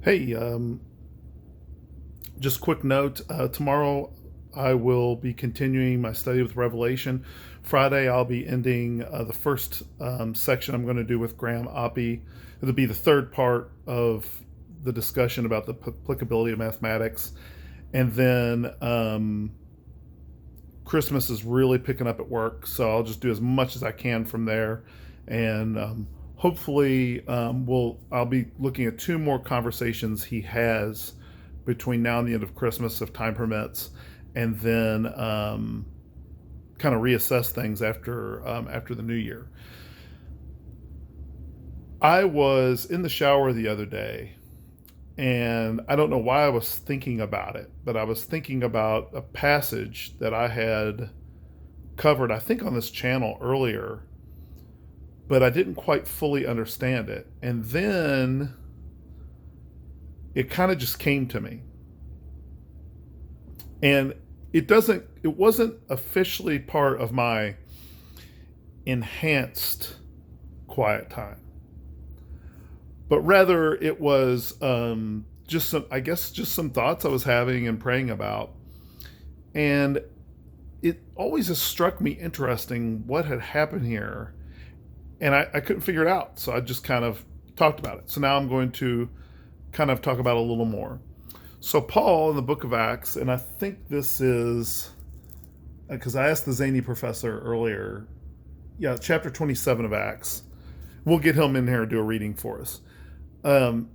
Hey, just quick note. Tomorrow I will be continuing my study with Revelation. Friday I'll be ending the first section I'm going to do with Graham Oppy. It'll be the third part of the discussion about the applicability of mathematics. And then Christmas is really picking up at work, so I'll just do as much as I can from there. And hopefully, I'll be looking at two more conversations he has between now and the end of Christmas, if time permits, and then kind of reassess things after the new year. I was in the shower the other day, and I don't know why I was thinking about it, but I was thinking about a passage that I had covered, I think, on this channel earlier, but I didn't quite fully understand it. And then it kind of just came to me. And it wasn't officially part of my enhanced quiet time, but rather it was just some, I guess, just some thoughts I was having and praying about. And it always has struck me interesting what had happened here, and I couldn't figure it out. So I just kind of talked about it. So now I'm going to kind of talk about it a little more. So Paul in the book of Acts, and I think this is because I asked the Zany professor earlier. Yeah, chapter 27 of Acts. We'll get him in here to do a reading for us. Um,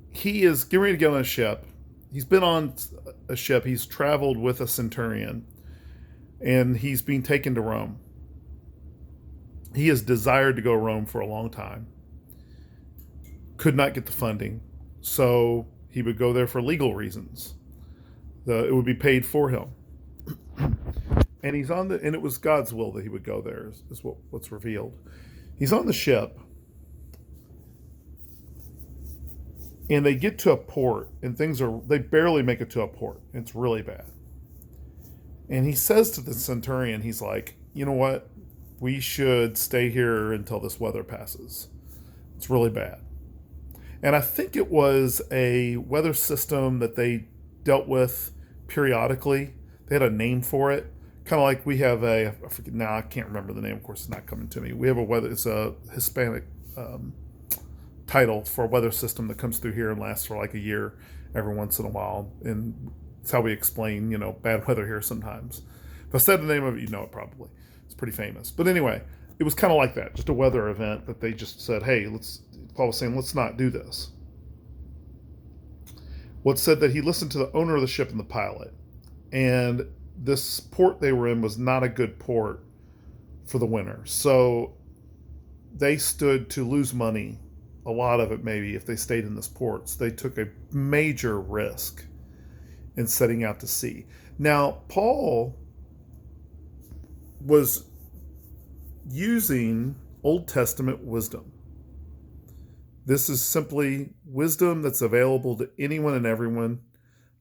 he is getting ready to get on a ship. He's been on a ship. He's traveled with a centurion, and he's being taken to Rome. He has desired to go to Rome for a long time. Could not get the funding, so he would go there for legal reasons. It would be paid for him, and and it was God's will that he would go there. Is what's revealed. He's on the ship, and they get to a port, and they barely make it to a port. It's really bad. And he says to the centurion, he's like, you know what? We should stay here until this weather passes. It's really bad. And I think it was a weather system that they dealt with periodically. They had a name for it, kind of like we have I can't remember the name. Of course, it's not coming to me. We have it's a Hispanic title for a weather system that comes through here and lasts for like a year every once in a while. And it's how we explain, bad weather here sometimes. If I said the name of it, you know it probably. It's pretty famous. But anyway, it was kind of like that, just a weather event that they just said, hey, Paul was saying, let's not do this. Well, it said that he listened to the owner of the ship and the pilot. And this port they were in was not a good port for the winter. So they stood to lose money, a lot of it maybe, if they stayed in this port. So they took a major risk in setting out to sea. Now, Paul was using Old Testament wisdom. This is simply wisdom that's available to anyone and everyone,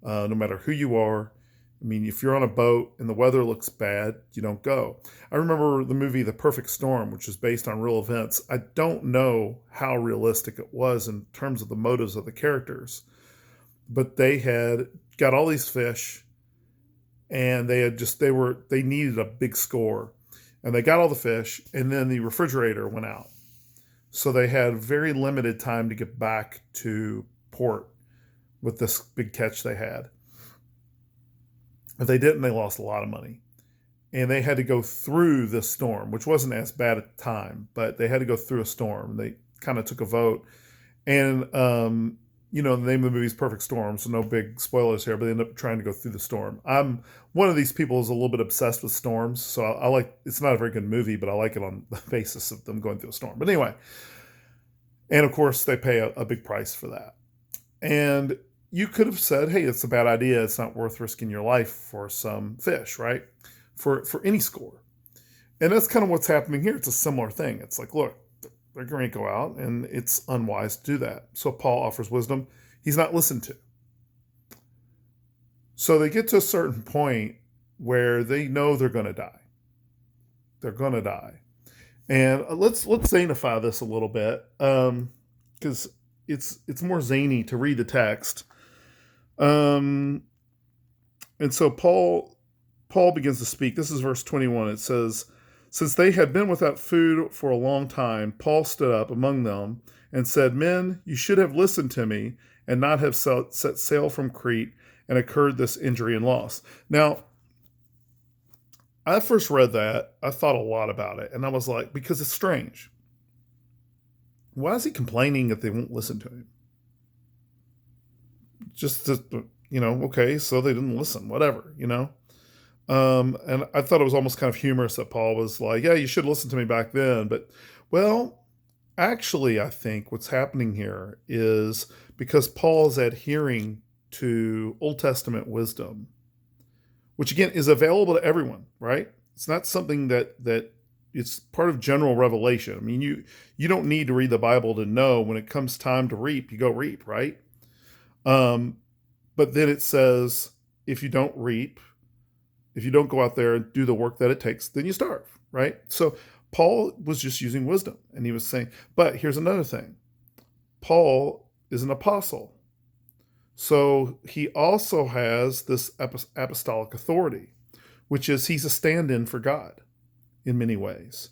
no matter who you are. I mean, if you're on a boat and the weather looks bad, you don't go. I remember the movie The Perfect Storm, which is based on real events. I don't know how realistic it was in terms of the motives of the characters, but they had got all these fish, and they needed a big score, and they got all the fish, and then the refrigerator went out. So they had very limited time to get back to port with this big catch they had. If they didn't, they lost a lot of money. And they had to go through this storm, which wasn't as bad at the time, but they had to go through a storm. They kind of took a vote. And, the name of the movie is Perfect Storm, so no big spoilers here, but they end up trying to go through the storm. I'm one of these people who's a little bit obsessed with storms, so I like, it's not a very good movie, but I like it on the basis of them going through a storm. But anyway, and of course, they pay a big price for that. And you could have said, hey, it's a bad idea. It's not worth risking your life for some fish, right? For any score. And that's kind of what's happening here. It's a similar thing. It's like, look, they're going to go out, and it's unwise to do that. So Paul offers wisdom. He's not listened to. So they get to a certain point where they know they're going to die. They're going to die. And let's zanify this a little bit, because it's more zany to read the text. And so Paul begins to speak. This is verse 21. It says, "Since they had been without food for a long time, Paul stood up among them and said, 'Men, you should have listened to me and not have set sail from Crete and incurred this injury and loss.'" Now, I first read that, I thought a lot about it, and I was like, because it's strange. Why is he complaining that they won't listen to him? Just to, okay, so they didn't listen, whatever. And I thought it was almost kind of humorous that Paul was like, yeah, you should listen to me back then. But, well, actually, I think what's happening here is because Paul's adhering to Old Testament wisdom, which again is available to everyone, right? It's not something that it's part of general revelation. I mean, you don't need to read the Bible to know when it comes time to reap, you go reap, right? But then it says, if you don't reap, if you don't go out there and do the work that it takes, then you starve, right? So Paul was just using wisdom, and he was saying, but here's another thing. Paul is an apostle. So he also has this apostolic authority, which is he's a stand-in for God in many ways.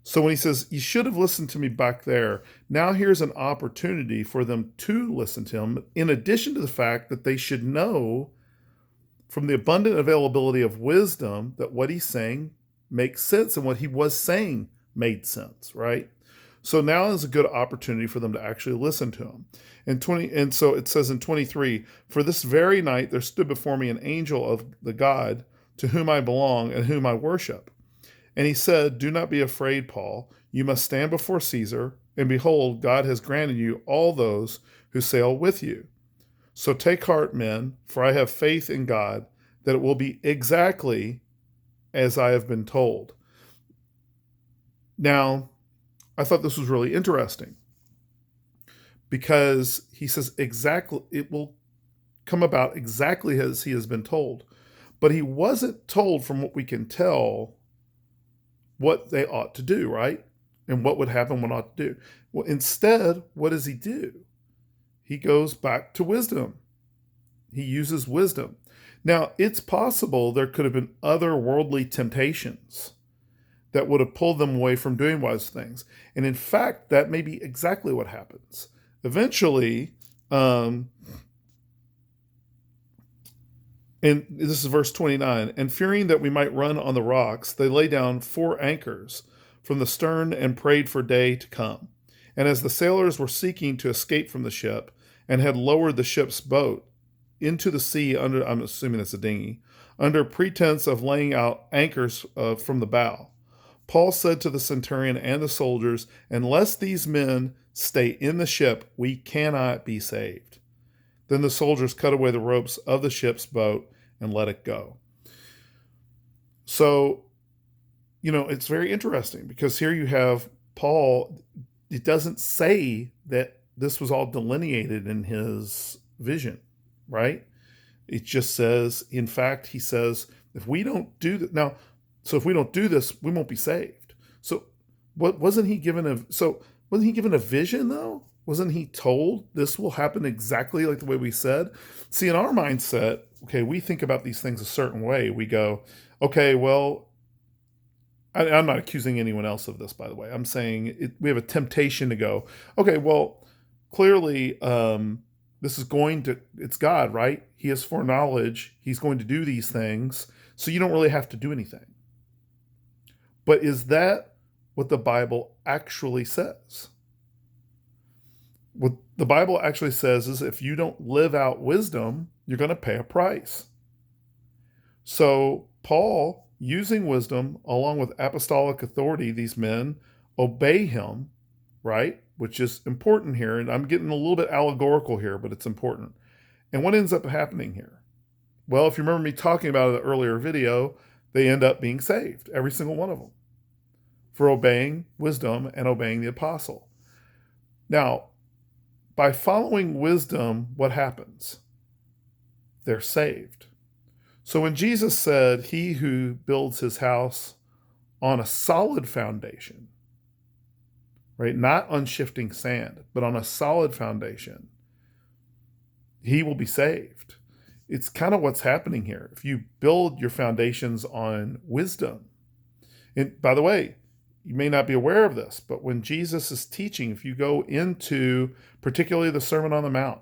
So when he says, you should have listened to me back there, now here's an opportunity for them to listen to him, in addition to the fact that they should know from the abundant availability of wisdom that what he's saying makes sense and what he was saying made sense, right? So now is a good opportunity for them to actually listen to him. And so it says in 23, "For this very night there stood before me an angel of the God to whom I belong and whom I worship. And he said, 'Do not be afraid, Paul. You must stand before Caesar, and behold, God has granted you all those who sail with you. So take heart, men, for I have faith in God that it will be exactly as I have been told.'" Now, I thought this was really interesting because he says exactly, it will come about exactly as he has been told. But he wasn't told, from what we can tell, what they ought to do, right? And what would happen, what ought to do. Well, instead, what does he do? He goes back to wisdom. He uses wisdom. Now, it's possible there could have been other worldly temptations that would have pulled them away from doing wise things. And in fact, that may be exactly what happens. Eventually, and this is verse 29, "And fearing that we might run on the rocks, they lay down 4 anchors from the stern and prayed for day to come. And as the sailors were seeking to escape from the ship and had lowered the ship's boat into the sea under," I'm assuming it's a dinghy, "under pretense of laying out anchors from the bow, Paul said to the centurion and the soldiers, 'Unless these men stay in the ship, we cannot be saved.' Then the soldiers cut away the ropes of the ship's boat and let it go." So, it's very interesting because here you have Paul. It doesn't say that this was all delineated in his vision, right? It just says, in fact, he says, if we don't do that now, so if we don't do this, we won't be saved. So wasn't he given a vision though? Wasn't he told this will happen exactly like the way we said? See, in our mindset, okay, we think about these things a certain way. We go, okay, well, I'm not accusing anyone else of this, by the way. I'm saying we have a temptation to go, okay, well, clearly this is it's God, right? He has foreknowledge. He's going to do these things. So you don't really have to do anything. But is that what the Bible actually says? What the Bible actually says is if you don't live out wisdom, you're going to pay a price. So Paul, using wisdom along with apostolic authority, these men obey him, right? Which is important here. And I'm getting a little bit allegorical here, but it's important. And what ends up happening here? Well, if you remember me talking about it in the earlier video, they end up being saved, every single one of them, for obeying wisdom and obeying the apostle. Now, by following wisdom, what happens? They're saved. So when Jesus said, "He who builds his house on a solid foundation right? Not on shifting sand, but on a solid foundation, he will be saved. It's kind of what's happening here. If you build your foundations on wisdom, and by the way, you may not be aware of this, but when Jesus is teaching, if you go into particularly the Sermon on the Mount,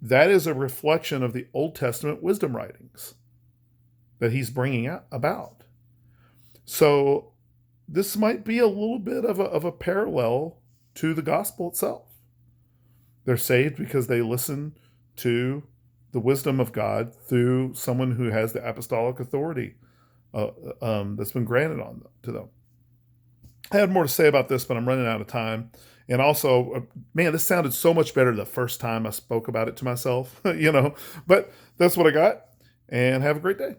that is a reflection of the Old Testament wisdom writings that he's bringing about. So this might be a little bit of a parallel to the gospel itself. They're saved because they listen to the wisdom of God through someone who has the apostolic authority that's been granted to them. I had more to say about this, but I'm running out of time. And also, man, this sounded so much better the first time I spoke about it to myself, But that's what I got. And have a great day.